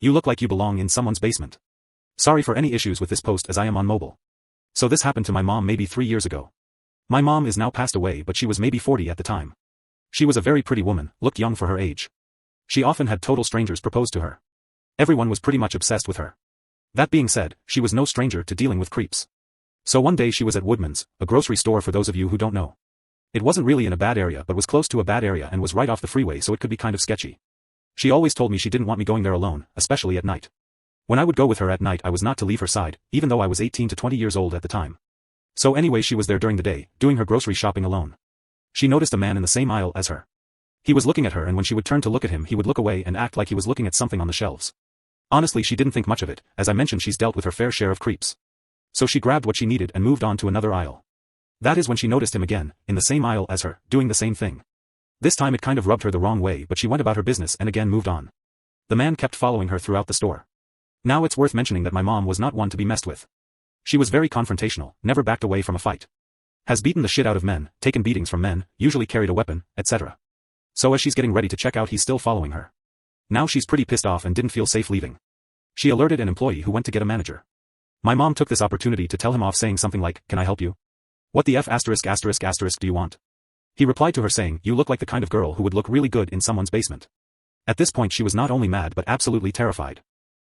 You look like you belong in someone's basement. Sorry for any issues with this post as I am on mobile. So this happened to my mom maybe 3 years ago. My mom is now passed away but she was maybe 40 at the time. She was a very pretty woman, looked young for her age. She often had total strangers propose to her. Everyone was pretty much obsessed with her. That being said, she was no stranger to dealing with creeps. So one day she was at Woodman's, a grocery store for those of you who don't know. It wasn't really in a bad area but was close to a bad area and was right off the freeway so it could be kind of sketchy. She always told me she didn't want me going there alone, especially at night. When I would go with her at night I was not to leave her side, even though I was 18 to 20 years old at the time. So anyway she was there during the day, doing her grocery shopping alone. She noticed a man in the same aisle as her. He was looking at her and when she would turn to look at him he would look away and act like he was looking at something on the shelves. Honestly she didn't think much of it, as I mentioned she's dealt with her fair share of creeps. So she grabbed what she needed and moved on to another aisle. That is when she noticed him again, in the same aisle as her, doing the same thing. This time it kind of rubbed her the wrong way but she went about her business and again moved on. The man kept following her throughout the store. Now it's worth mentioning that my mom was not one to be messed with. She was very confrontational, never backed away from a fight. Has beaten the shit out of men, taken beatings from men, usually carried a weapon, etc. So as she's getting ready to check out he's still following her. Now she's pretty pissed off and didn't feel safe leaving. She alerted an employee who went to get a manager. My mom took this opportunity to tell him off saying something like, "Can I help you? What the F*** do you want?" He replied to her saying, "You look like the kind of girl who would look really good in someone's basement." At this point she was not only mad but absolutely terrified.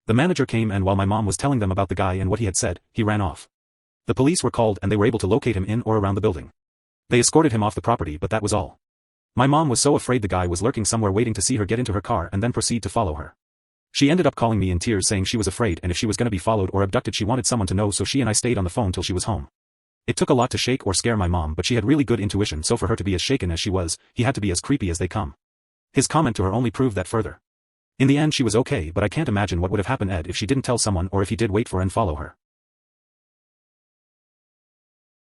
The manager came and while my mom was telling them about the guy and what he had said, he ran off. The police were called and they were able to locate him in or around the building. They escorted him off the property but that was all. My mom was so afraid the guy was lurking somewhere waiting to see her get into her car and then proceed to follow her. She ended up calling me in tears saying she was afraid and if she was going to be followed or abducted she wanted someone to know so she and I stayed on the phone till she was home. It took a lot to shake or scare my mom but she had really good intuition so for her to be as shaken as she was, he had to be as creepy as they come. His comment to her only proved that further. In the end she was okay but I can't imagine what would have happened Ed if she didn't tell someone or if he did wait for and follow her.